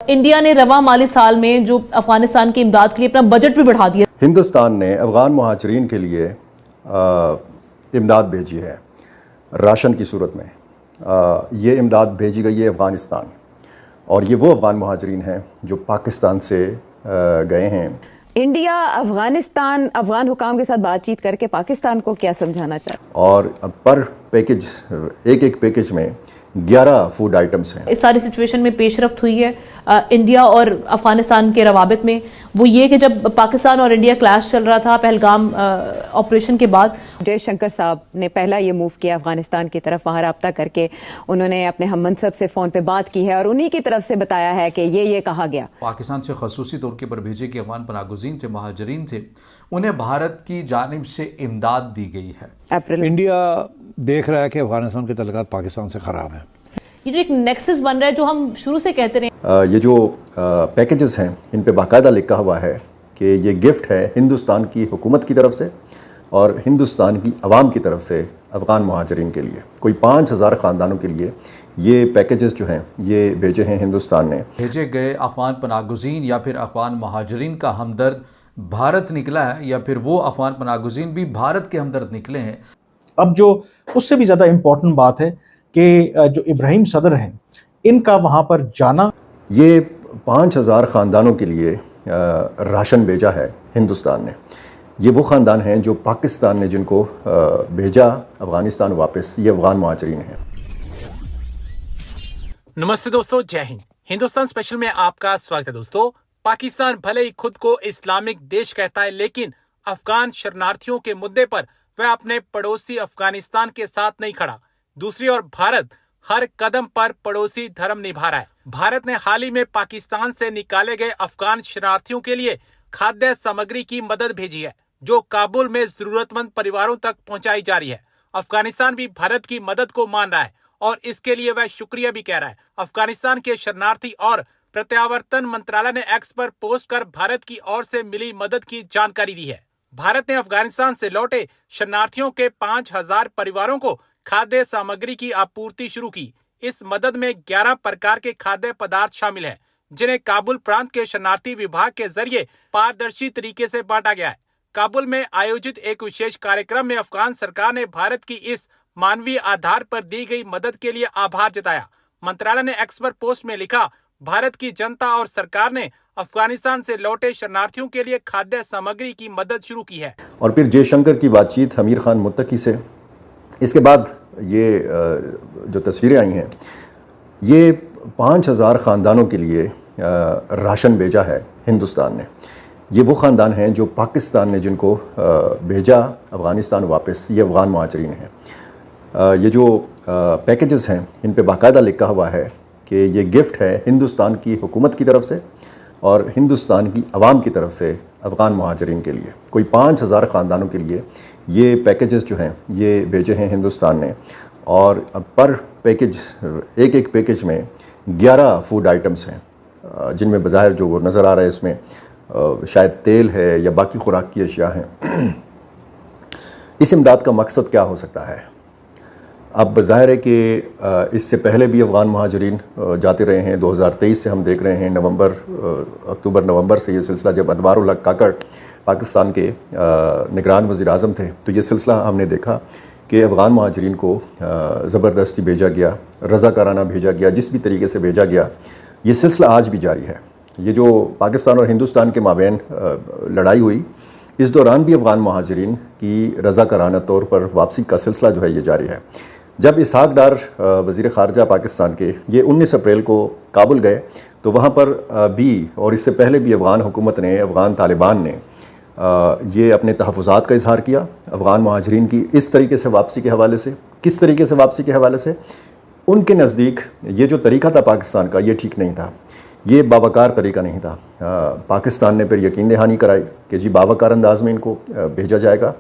India ने रवा माली साल में जो अफगानिस्तान की इमदाद के लिए अपना बजट भी बढ़ा दिया। हिंदुस्तान ने अफ़गान महाजरीन के लिए इमदाद भेजी है राशन की सूरत में। ये इमदाद भेजी गई है अफ़गानिस्तान, और ये वो अफ़गान महाजरीन हैं जो पाकिस्तान से गए हैं। इंडिया अफ़गानिस्तान अफ़गान हुकाम के साथ बातचीत करके पाकिस्तान को क्या समझाना चाहता है? और पर पैकेज, एक एक पैकेज में 11 फूड आइटम्स हैं। इस सारी सिचुएशन में पेशरफ्त हुई है इंडिया और अफगानिस्तान के रवाबित में, वो ये कि जब पाकिस्तान और इंडिया क्लैश चल रहा था पहलगाम ऑपरेशन के बाद, जयशंकर साहब ने पहला ये मूव किया अफगानिस्तान की तरफ, वहाँ रब्ता करके उन्होंने अपने हम मनसब से फ़ोन पे बात की है और उन्हीं की तरफ से बताया है कि ये कहा गया। पाकिस्तान से खसूसी तौर पर भेजे कि अफगान पनागुज़ीन थे, महाजरीन थे, उन्हें भारत की जानिब से इमदाद दी गई है। इंडिया देख रहा है कि अफगानिस्तान के तल्लुकात पाकिस्तान से ख़राब हैं। ये जो एक नेक्सस बन रहा है जो हम शुरू से कहते रहे, ये जो पैकेजेस हैं इन पे बाकायदा लिखा हुआ है कि ये गिफ्ट है हिंदुस्तान की हुकूमत की तरफ से और हिंदुस्तान की आवाम की तरफ से अफ़गान महाजरीन के लिए। कोई 5000 ख़ानदानों के लिए ये पैकेजेस जो हैं ये भेजे हैं हिंदुस्तान ने। भेजे गए अफगान पनागुज़ीन या फिर अफगान महाजरीन का हमदर्द भारत निकला है, या फिर वो अफगान पनागुज़ीन भी भारत के हमदर्द निकले हैं। अब जो उससे भी ज़्यादा इम्पोर्टेंट बात है कि जो इब्राहिम सदर हैं इनका वहाँ पर जाना, ये 5000 ख़ानदानों के लिए राशन भेजा है हिंदुस्तान ने। ये वो ख़ानदान हैं जो पाकिस्तान ने जिनको भेजा अफ़गानिस्तान वापस, ये अफ़गान महाजरीन हैं। नमस्ते दोस्तों, जय हिंद। हिंदुस्तान स्पेशल में आपका स्वागत है। दोस्तों, पाकिस्तान भले ही खुद को इस्लामिक देश कहता है, लेकिन अफगान शरणार्थियों के मुद्दे पर वह अपने पड़ोसी अफगानिस्तान के साथ नहीं खड़ा। दूसरी ओर भारत हर कदम पर पड़ोसी धर्म निभा रहा है। भारत ने हाल ही में पाकिस्तान से निकाले गए अफगान शरणार्थियों के लिए खाद्य सामग्री की मदद भेजी है, जो काबुल में जरूरतमंद परिवारों तक पहुंचाई जा रही है। अफगानिस्तान भी भारत की मदद को मान रहा है और इसके लिए वह शुक्रिया भी कह रहा है। अफगानिस्तान के शरणार्थी और प्रत्यावर्तन मंत्रालय ने एक्स पर पोस्ट कर भारत की ओर से मिली मदद की जानकारी दी है। भारत ने अफगानिस्तान से लौटे शरणार्थियों के 5000 परिवारों को खाद्य सामग्री की आपूर्ति शुरू की। इस मदद में 11 प्रकार के खाद्य पदार्थ शामिल हैं, जिन्हें काबुल प्रांत के शरणार्थी विभाग के जरिए पारदर्शी तरीके से बांटा गया है। काबुल में आयोजित एक विशेष कार्यक्रम में अफगान सरकार ने भारत की इस मानवीय आधार पर दी गई मदद के लिए आभार जताया। मंत्रालय ने एक्स पर पोस्ट में लिखा, भारत की जनता और सरकार ने अफगानिस्तान से लौटे शरणार्थियों के लिए खाद्य सामग्री की मदद शुरू की है। और फिर जयशंकर की बातचीत अमीर खान मुत्तकी से, इसके बाद ये जो तस्वीरें आई हैं, ये 5000 ख़ानदानों के लिए राशन भेजा है हिंदुस्तान ने। ये वो ख़ानदान हैं जो पाकिस्तान ने जिनको भेजा अफ़गानिस्तान वापस, ये अफ़गान महाजरीन हैं। ये जो पैकेजेस हैं इन पे बाकायदा लिखा हुआ है कि ये गिफ्ट है हिंदुस्तान की हुकूमत की तरफ से और हिंदुस्तान की आवाम की तरफ से अफ़गान महाजरीन के लिए। कोई 5000 ख़ानदानों के लिए ये पैकेजेस जो हैं ये भेजे हैं हिंदुस्तान ने, और पर पैकेज, एक एक पैकेज में 11 फूड आइटम्स हैं, जिनमें बज़ाहिर जो नज़र आ रहा है इसमें शायद तेल है या बाकी खुराक की अशिया हैं। इस इमदाद का मकसद क्या हो सकता है? अब बज़ाहिर है कि इससे पहले भी अफ़गान महाजरीन जाते रहे हैं। 2023 से हम देख रहे हैं, अक्टूबर नवंबर से ये सिलसिला, जब अनवारुल हक काकड़ पाकिस्तान के निगरान वज़ीर आज़म थे, तो ये सिलसिला हमने देखा कि अफ़गान महाजरीन को ज़बरदस्ती भेजा गया, रज़ाकाराना भेजा गया, जिस भी तरीके से भेजा गया, ये सिलसिला आज भी जारी है। ये जो पाकिस्तान और हिंदुस्तान के माबैन लड़ाई हुई, इस दौरान भी अफ़गान महाजरीन की रज़ाकाराना तौर पर वापसी का सिलसिला जो है ये जारी है। जब इसहाक डार वज़ीर ख़ारजा पाकिस्तान के ये 19 अप्रैल को काबुल गए, तो वहाँ पर भी और इससे पहले भी अफ़गान हुकूमत ने, अफ़गान तालिबान ने ये अपने तहफ़्फ़ुज़ात का इज़हार किया अफ़गान महाजरीन की इस तरीके से वापसी के हवाले से। किस तरीके से वापसी के हवाले से? उनके नज़दीक ये जो तरीक़ा था पाकिस्तान का, ये ठीक नहीं था, ये बावकार तरीक़ा नहीं था। पाकिस्तान ने फिर यकीन दहानी कराई कि जी बावकार अंदाज़ में इनको भेजा जाएगा।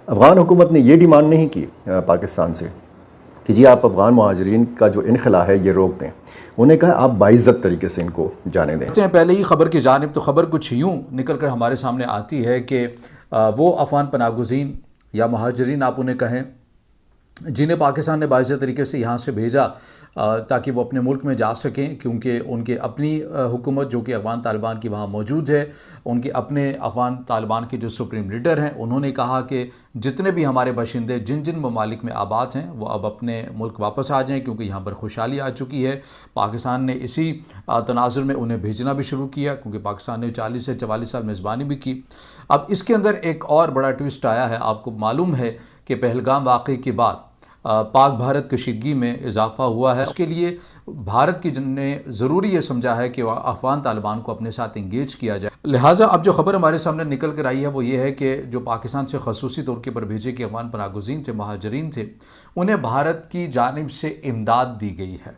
अफ़गान हुकूमत ने ये डिमांड नहीं की पाकिस्तान से कि जी आप अफ़गान महाजरीन का जो इनखला है ये रोक दें। उन्हें कहा आप बाइज़्ज़त तरीके से इनको जाने दें। पहले ही खबर की जानिब तो खबर कुछ यूँ निकल कर हमारे सामने आती है कि वो अफ़गान पनागुज़ीन या महाजरीन आप उन्हें कहें, जिन्हें पाकिस्तान ने बाइज़्ज़त तरीके से यहाँ से भेजा, ताकि वो अपने मुल्क में जा सकें, क्योंकि उनके अपनी हुकूमत जो कि अफ़गान तालिबान की वहाँ मौजूद है, उनके अपने अफ़गान तालिबान के जो सुप्रीम लीडर हैं उन्होंने कहा कि जितने भी हमारे बाशिंदे जिन जिन ममालिक में आबाद हैं वो अब अपने मुल्क वापस आ जाएं, क्योंकि यहाँ पर खुशहाली आ चुकी है। पाकिस्तान ने इसी तनाजुर में उन्हें भेजना भी शुरू किया, क्योंकि पाकिस्तान ने 40 से 44 साल मेज़बानी भी की। अब इसके अंदर एक और बड़ा ट्विस्ट आया है। आपको मालूम है कि पहलगाम वाक़े के बाद पाक भारत कशीदगी में इजाफा हुआ है। उसके लिए भारत की ने ज़रूरी ये समझा है कि अफ़गान तालिबान को अपने साथ इंगेज किया जाए। लिहाजा अब जो ख़बर हमारे सामने निकल कर आई है वो ये है कि जो पाकिस्तान से ख़ुसूसी तौर के पर भेजे के अफ़गान पनाहगज़ीन थे, महाजरीन थे, उन्हें भारत की जानिब से इमदाद दी गई है।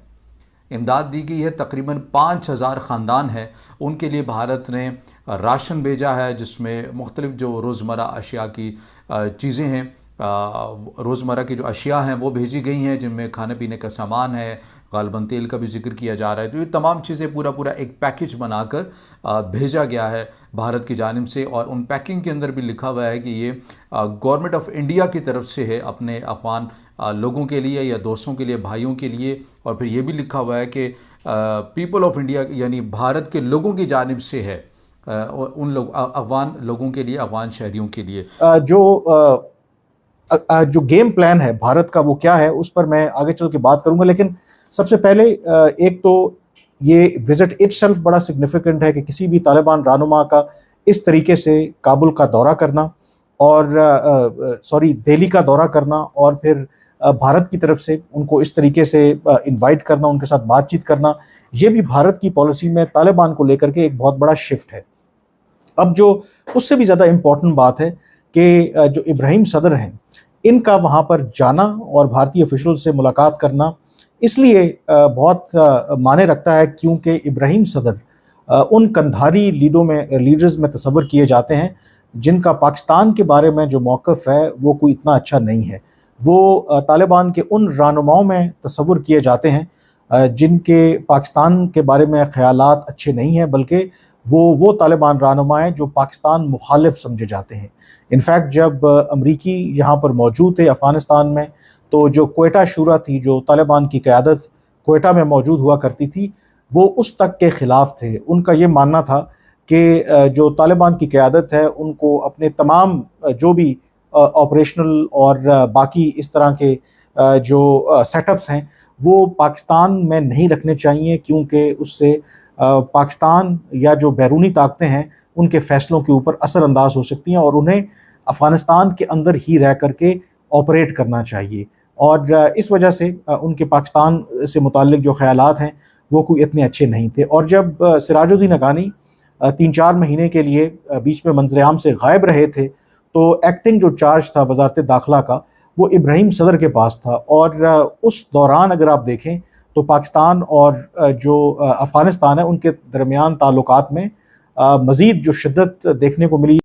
इमदाद दी गई है, तकरीबन 5000 ख़ानदान हैं, उनके लिए भारत ने राशन भेजा है, जिसमें मुख्तलिफ़ जो रोज़मर्रा अशिया की चीज़ें हैं, रोज़मर्रा की जो अशिया हैं वो भेजी गई हैं, जिनमें खाने पीने का सामान है, गालबन तेल का भी जिक्र किया जा रहा है। तो ये तमाम चीज़ें पूरा एक पैकेज बनाकर भेजा गया है भारत की जानिब से, और उन पैकिंग के अंदर भी लिखा हुआ है कि ये गवर्नमेंट ऑफ इंडिया की तरफ से है अपने अफ़गान लोगों के लिए या दोस्तों के लिए, भाइयों के लिए। और फिर ये भी लिखा हुआ है कि पीपल ऑफ इंडिया यानी भारत के लोगों की जानिब से है, उन लोग अफ़गान लोगों के लिए, अफ़गान शहरियों के लिए। जो गेम प्लान है भारत का वो क्या है उस पर मैं आगे चल के बात करूंगा, लेकिन सबसे पहले एक तो ये विजिट इटसेल्फ बड़ा सिग्निफिकेंट है कि किसी भी तालिबान रहनुमा का इस तरीके से काबुल का दौरा करना और दिल्ली का दौरा करना और फिर भारत की तरफ से उनको इस तरीके से इनवाइट करना, उनके साथ बातचीत करना, ये भी भारत की पॉलिसी में तालिबान को लेकर के एक बहुत बड़ा शिफ्ट है। अब जो उससे भी ज़्यादा इम्पोर्टेंट बात है कि जो इब्राहिम सदर हैं इनका वहाँ पर जाना और भारतीय ऑफिशियल से मुलाकात करना इसलिए बहुत माने रखता है क्योंकि इब्राहिम सदर उन कंधारी लीडर्स में तस्वर किए जाते हैं जिनका पाकिस्तान के बारे में जो मौक़िफ़ है वो कोई इतना अच्छा नहीं है। वो तालिबान के उन रहनुमाओं में तस्वर किए जाते हैं जिनके पाकिस्तान के बारे में ख़यालात अच्छे नहीं हैं, बल्कि वो तालिबान रहनुमा हैं जो पाकिस्तान मुखालिफ समझे जाते हैं। इनफैक्ट जब अमरीकी यहाँ पर मौजूद थे अफ़गानिस्तान में, तो जो क्वेटा शूरा थी, जो तालिबान की क़यादत क्वेटा में मौजूद हुआ करती थी, वो उस तक के ख़िलाफ़ थे। उनका ये मानना था कि जो तालिबान की क़यादत है उनको अपने तमाम जो भी ऑपरेशनल और बाकी इस तरह के जो सेटअप्स हैं वो पाकिस्तान में नहीं रखने चाहिए, क्योंकि उससे पाकिस्तान या जो बैरूनी ताकतें हैं उनके फ़ैसलों के ऊपर असरअंदाज हो सकती हैं और उन्हें अफ़गानिस्तान के अंदर ही रह करके ऑपरेट करना चाहिए। और इस वजह से उनके पाकिस्तान से मुताल्लिक़ जो ख़यालात हैं वो कोई इतने अच्छे नहीं थे। और जब सिराजुद्दीन हक़ानी 3-4 महीने के लिए बीच में मंज़र-ए-आम से गायब रहे थे, तो एक्टिंग जो चार्ज था वज़ारत दाखिला का वो इब्राहिम सदर के पास था। और उस दौरान अगर आप देखें तो पाकिस्तान और जो अफ़गानिस्तान है उनके दरमियान ताल्लुकात में मज़ीद जो शिद्दत देखने को मिली।